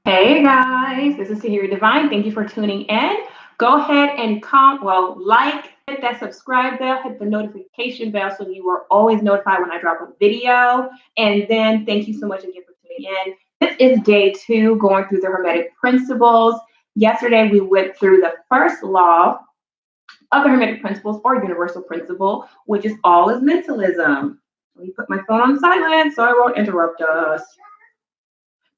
Hey guys, this is Tahiri Divine. Thank you for tuning in. Go ahead and hit that subscribe bell, hit the notification bell so you are always notified when I drop a video. And then thank you so much again for tuning in. This is day 2 going through the Hermetic principles. Yesterday we went through the first law of the Hermetic principles or universal principle, which is all is mentalism. Let me put my phone on silent so I won't interrupt us.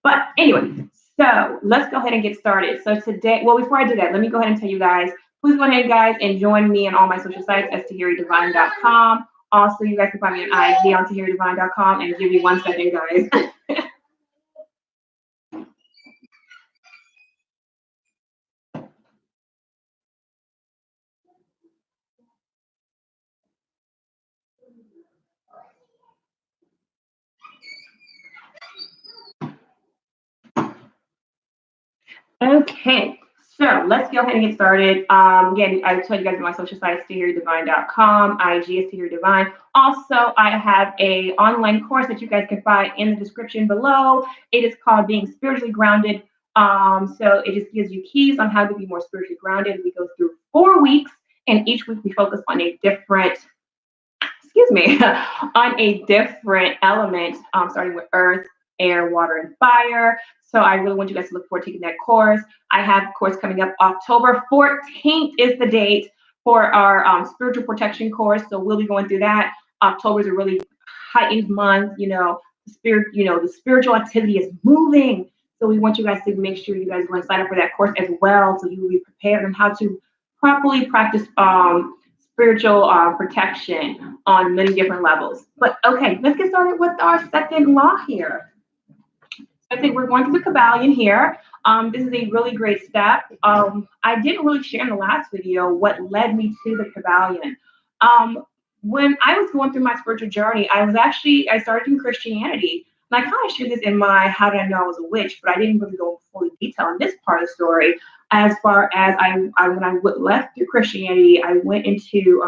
But anyway, so let's go ahead and get started. So today, well, before I do that, let me go ahead and tell you guys, please go ahead, guys, and join me on all my social sites at tahiridivine.com. Also, you guys can find me on IG on tahiridivine.com, and give me 1 second, guys. Okay, so let's go ahead and get started. Again, I told you guys my social sites, tahiridivine.com, IG is tahiridivine. Also, I have a online course that you guys can find in the description below. It is called Being Spiritually Grounded. So it just gives you keys on how to be more spiritually grounded. We go through 4 weeks, and each week we focus on a different, on a different element, starting with earth, air, water, and fire. So I really want you guys to look forward to taking that course. I have a course coming up October 14th is the date for our spiritual protection course. So we'll be going through that. October is a really heightened month. The spiritual activity is moving. So we want you guys to make sure you guys want to sign up for that course as well, so you will be prepared on how to properly practice spiritual protection on many different levels. But okay, let's get started with our second law here. I think we're going through the Kabbalion here. This is a really great step. I didn't really share in the last video what led me to the Kabbalion. When I was going through my spiritual journey, I started in Christianity. And I kind of shared this in my How Did I Know I Was a Witch, but I didn't really go into full detail in this part of the story. As far as when I left through Christianity, I went into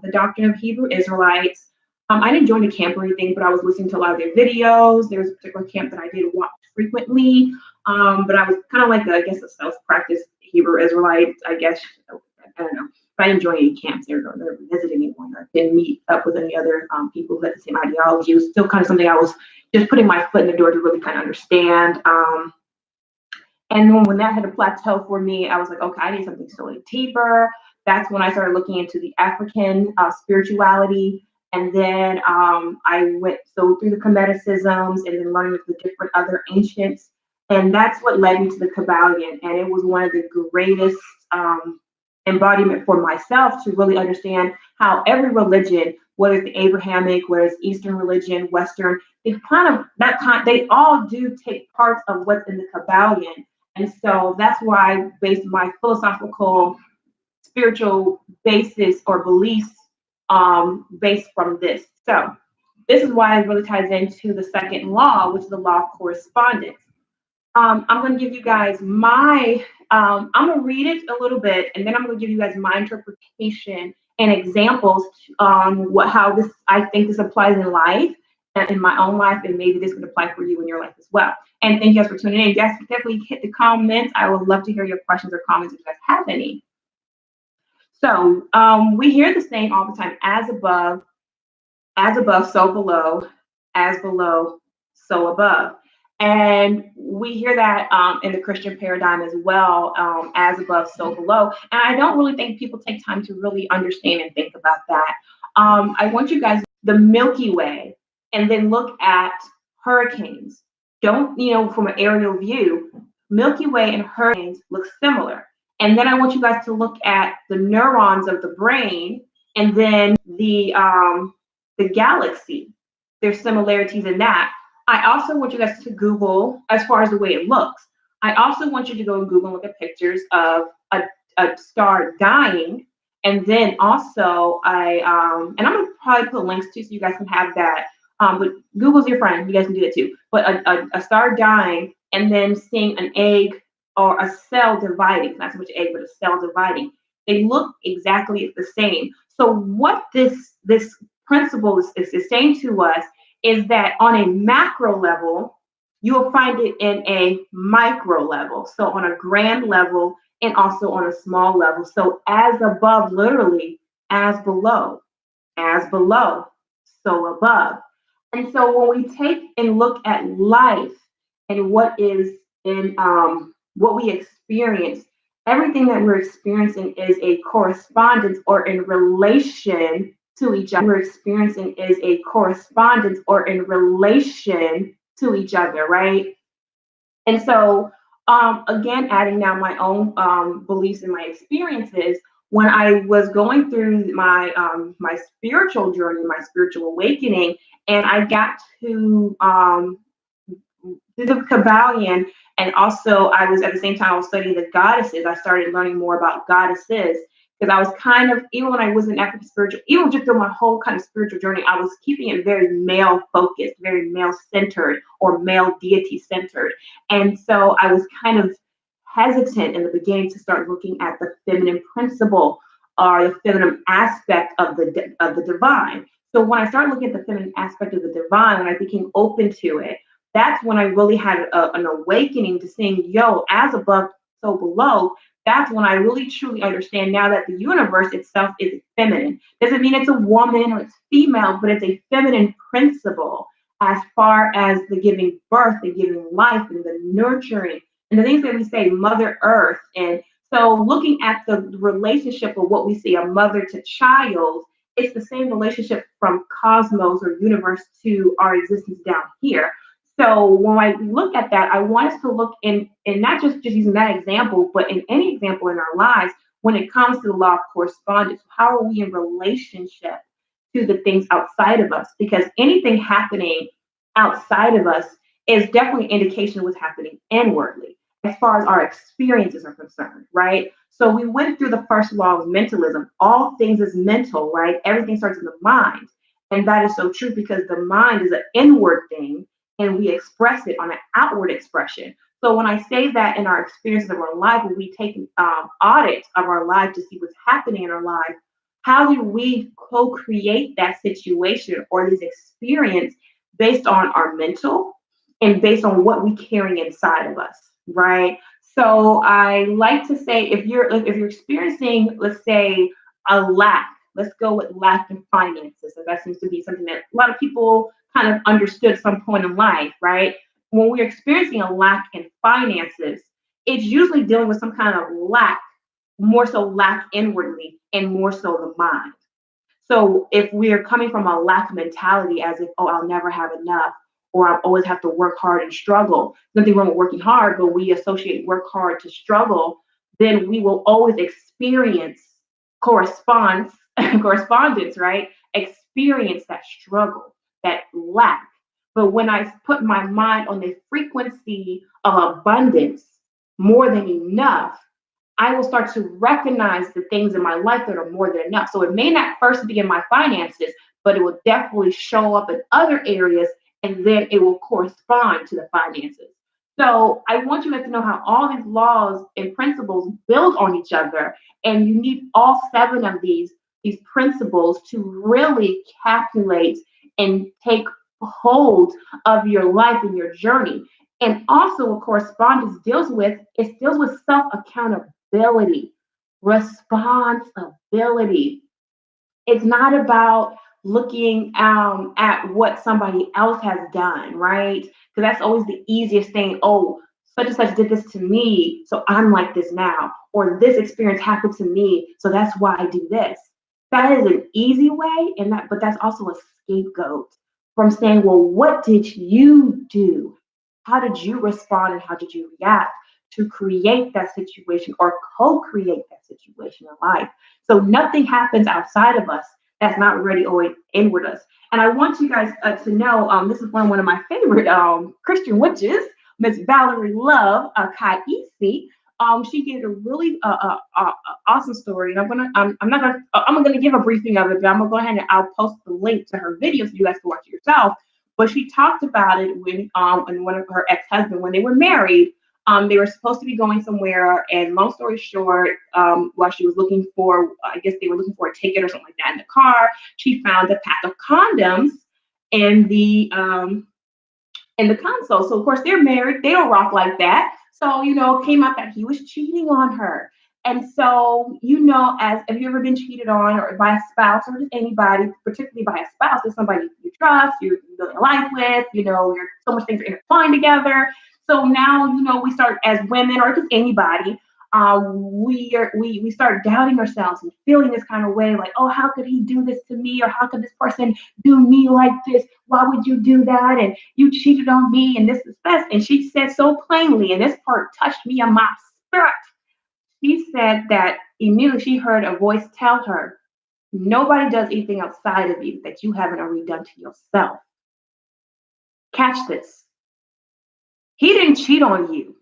the doctrine of Hebrew Israelites. I didn't join the camp or anything, but I was listening to a lot of their videos. There was a particular camp that I did watch frequently, but I was kind of like, I guess, a self-practice Hebrew Israelite, I guess. I don't know. But I didn't join any camps. Never visited anyone. I didn't meet up with any other people who had the same ideology. It was still kind of something I was just putting my foot in the door to really kind of understand. And then when that had a plateau for me, I was like, okay, I need something so deeper. That's when I started looking into the African spirituality. And then I went through the Hermeticisms and then learning with the different other ancients. And that's what led me to the Kabbalion. And it was one of the greatest embodiment for myself to really understand how every religion, whether it's the Abrahamic, whether it's Eastern religion, Western, they all do take parts of what's in the Kabbalion. And so that's why I based my philosophical, spiritual basis or beliefs based from this. So this is why it really ties into the second law, which is the law of correspondence. I'm going to give you guys I'm going to read it a little bit, and then I'm going to give you guys my interpretation and examples on how I think this applies in life, in my own life, and maybe this would apply for you in your life as well. And thank you guys for tuning in. Guys, definitely hit the comments. I would love to hear your questions or comments if you guys have any. So we hear the saying all the time, as above, so below, as below, so above. And we hear that in the Christian paradigm as well, as above, so below. And I don't really think people take time to really understand and think about that. I want you guys the Milky Way and then look at hurricanes. Don't, from an aerial view, Milky Way and hurricanes look similar. And then I want you guys to look at the neurons of the brain and then the galaxy. There's similarities in that. I also want you guys to Google as far as the way it looks. I also want you to go and Google and look at pictures of a star dying. And then also and I'm going to probably put links too so you guys can have that. But Google's your friend. You guys can do that too. But a star dying and then seeing an egg or a cell dividing, not so much egg, but a cell dividing. They look exactly the same. So what this principle is saying to us is that on a macro level, You will find it in a micro level, so on a grand level and also on a small level. So as above, literally, as below, so above. And so when we take and look at life and what is in what we experience, everything that we're experiencing is a correspondence or in relation to each other. We're experiencing is a correspondence or in relation to each other, right? And so, again, adding now my own beliefs and my experiences, when I was going through my spiritual journey, my spiritual awakening, and I got to the Kabbalion, and also I was at the same time I was studying the goddesses. I started learning more about goddesses because I was kind of, even when I was in African spiritual, even just through my whole kind of spiritual journey, I was keeping it very male focused, very male centered or male deity centered, and so I was kind of hesitant in the beginning to start looking at the feminine principle or the feminine aspect of the divine. So when I started looking at the feminine aspect of the divine, and I became open to it, that's when I really had an awakening to seeing, yo, as above, so below. That's when I really truly understand now that the universe itself is feminine. Doesn't mean it's a woman or it's female, but it's a feminine principle as far as the giving birth, the giving life, and the nurturing, and the things that we say, Mother Earth. And so looking at the relationship of what we see, a mother to child, it's the same relationship from cosmos or universe to our existence down here. So when I look at that, I want us to look in not just using that example, but in any example in our lives when it comes to the law of correspondence. How are we in relationship to the things outside of us? Because anything happening outside of us is definitely an indication of what's happening inwardly as far as our experiences are concerned, right? So we went through the first law of mentalism. All things is mental, right? Everything starts in the mind. And that is so true because the mind is an inward thing and we express it on an outward expression. So when I say that in our experiences of our life, when we take audit of our life to see what's happening in our life, how do we co-create that situation or this experience based on our mental and based on what we carry inside of us, right? So I like to say if you're experiencing, let's say, a lack, let's go with lack in finances. So that seems to be something that a lot of people kind of understood at some point in life, right? When we're experiencing a lack in finances, it's usually dealing with some kind of lack, more so lack inwardly and more so the mind. So if we're coming from a lack mentality as if, oh, I'll never have enough, or I'll always have to work hard and struggle, nothing wrong with working hard, but we associate work hard to struggle, then we will always experience corresponds correspondence, right? Experience that struggle, that lack. But when I put my mind on the frequency of abundance, more than enough, I will start to recognize the things in my life that are more than enough. So it may not first be in my finances, but it will definitely show up in other areas and then it will correspond to the finances. So I want you guys to know how all these laws and principles build on each other. And you need all seven of these principles to really calculate and take hold of your life and your journey. And also what correspondence deals with, it deals with self-accountability, responsibility. It's not about looking at what somebody else has done, right? Because that's always the easiest thing. Oh, such and such did this to me, so I'm like this now. Or this experience happened to me, so that's why I do this. That is an easy way, but that's also a scapegoat from saying, well, what did you do? How did you respond and how did you react to create that situation or co-create that situation in life? So nothing happens outside of us that's not already always inward us. And I want you guys to know this is one of my favorite Christian witches, Miss Valerie Love Kaisi. She gave a really awesome story, and I'm gonna give a briefing of it, but I'm gonna go ahead and I'll post the link to her video so you guys can watch it yourself. But she talked about it when and one of her ex-husband when they were married. They were supposed to be going somewhere, and long story short, while she was looking for, I guess they were looking for a ticket or something like that in the car, she found a pack of condoms in in the console. So of course they're married, they don't rock like that. So, it came out that he was cheating on her. And so, as have you ever been cheated on or by a spouse or just anybody, particularly by a spouse, is somebody you trust, you're building a life with, you're so much things are intertwined together. So now, we start as women or just anybody, we start doubting ourselves and feeling this kind of way, like, oh, how could he do this to me, or how could this person do me like this? Why would you do that? And you cheated on me, and this is best. And she said so plainly, and this part touched me in my spirit. She said that immediately she heard a voice tell her, nobody does anything outside of you that you haven't already done to yourself. Catch this. He didn't cheat on you.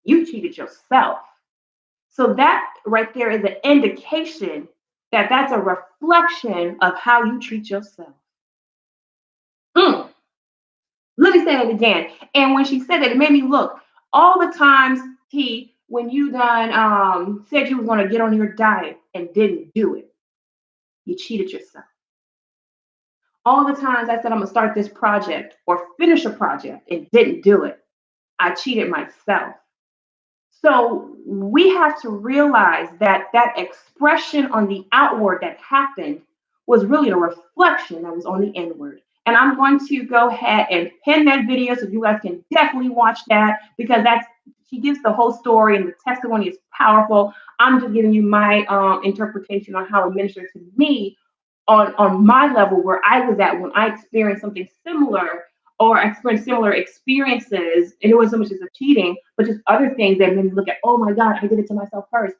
You cheated yourself. So that right there is an indication that that's a reflection of how you treat yourself. Mm. Let me say it again. And when she said that, it made me look all the times when you done said you was going to get on your diet and didn't do it, you cheated yourself. All the times I said I'm gonna start this project or finish a project and didn't do it, I cheated myself. So we have to realize that that expression on the outward that happened was really a reflection that was on the inward. And I'm going to go ahead and pin that video so you guys can definitely watch that, because she gives the whole story and the testimony is powerful. I'm just giving you my interpretation on how it ministered to me on my level where I was at when I experienced something similar or experienced similar experiences. And it wasn't so much as a cheating, but just other things that made me look at, oh my God, I did it to myself first.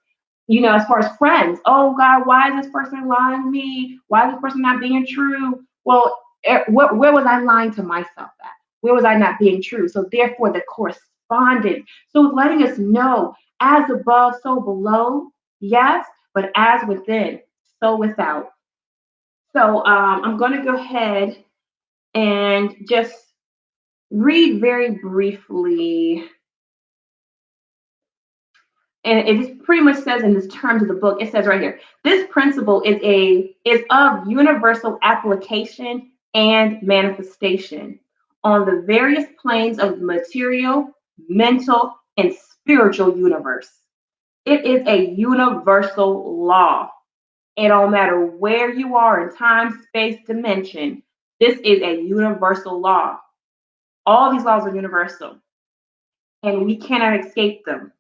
As far as friends, oh God, why is this person lying to me? Why is this person not being true? Well, where was I lying to myself at? Where was I not being true? So therefore, the correspondence. So letting us know, as above, so below, yes, but as within, so without. So I'm going to go ahead and just read very briefly. And it just pretty much says in this terms of the book, it says right here, this principle is of universal application and manifestation on the various planes of the material, mental, and spiritual universe. It is a universal law. It don't matter where you are in time, space, dimension. This is a universal law. All these laws are universal, and we cannot escape them.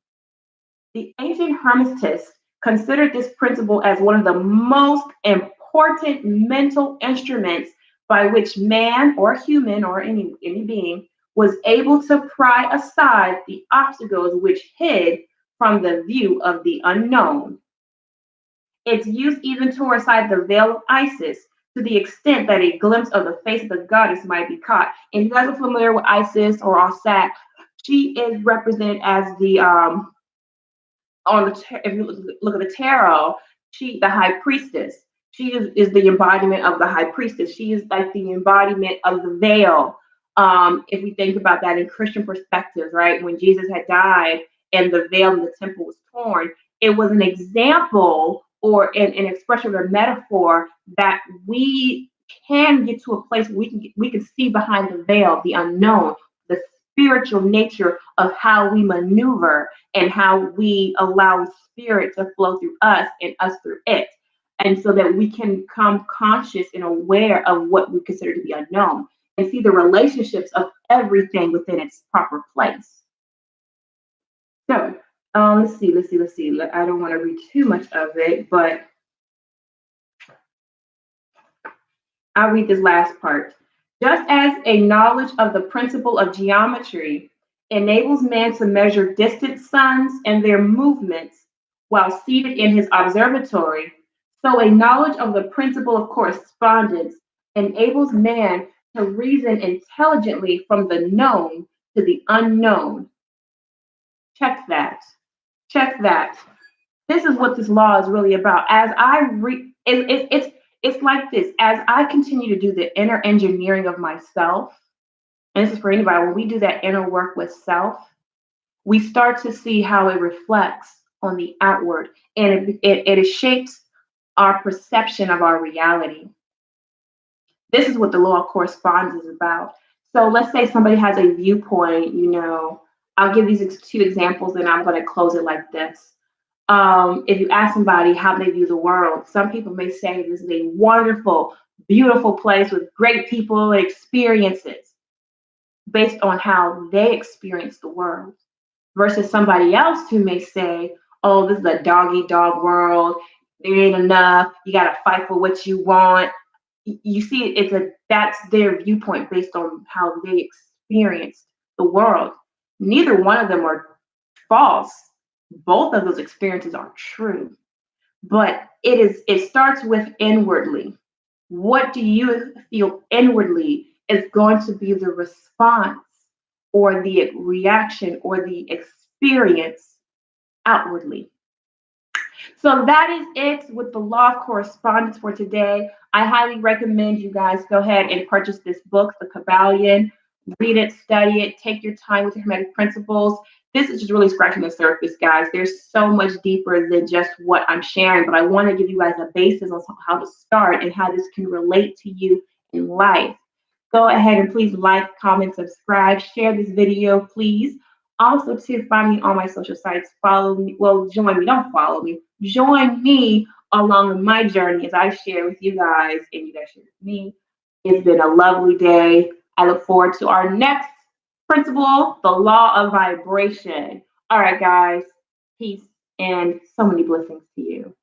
The ancient Hermetists considered this principle as one of the most important mental instruments by which man or human or any being was able to pry aside the obstacles which hid from the view of the unknown. It's used even to aside the veil of Isis to the extent that a glimpse of the face of the goddess might be caught. And you guys are familiar with Isis or Osat. She is represented as the if you look at the tarot, the high priestess. She is the embodiment of the high priestess. She is like the embodiment of the veil. If we think about that in Christian perspectives, right? When Jesus had died and the veil in the temple was torn, it was an example or an expression or a metaphor that we can get to a place where we can see behind the veil, the unknown, the spiritual nature of how we maneuver and how we allow spirit to flow through us and us through it. And so that we can become conscious and aware of what we consider to be unknown and see the relationships of everything within its proper place. So let's see. I don't want to read too much of it, but I'll read this last part. Just as a knowledge of the principle of geometry enables man to measure distant suns and their movements while seated in his observatory, so a knowledge of the principle of correspondence enables man to reason intelligently from the known to the unknown. Check that. Check that. This is what this law is really about. As I it's like this. As I continue to do the inner engineering of myself, and this is for anybody, when we do that inner work with self, we start to see how it reflects on the outward, and it shapes our perception of our reality. This is what the law of correspondence is about. So let's say somebody has a viewpoint, I'll give these two examples and I'm going to close it like this. If you ask somebody how they view the world, some people may say this is a wonderful, beautiful place with great people and experiences based on how they experience the world, versus somebody else who may say, oh, this is a dog eat dog world. There ain't enough. You got to fight for what you want. You see, that's their viewpoint based on how they experienced the world. Neither one of them are false. Both of those experiences are true, but it starts with inwardly. What do you feel inwardly is going to be the response or the reaction or the experience outwardly. So that is it with the law of correspondence for today. I highly recommend you guys go ahead and purchase this book, The Kabbalion. Read it, study it, take your time with the Hermetic principles. This is just really scratching the surface, guys. There's so much deeper than just what I'm sharing, but I want to give you guys a basis on how to start and how this can relate to you in life. Go ahead and please like, comment, subscribe, share this video, please. Also, to find me on my social sites, follow me. Well, join me. Don't follow me. Join me along my journey as I share with you guys and you guys share with me. It's been a lovely day. I look forward to our next principle, the law of vibration. All right, guys. Peace and so many blessings to you.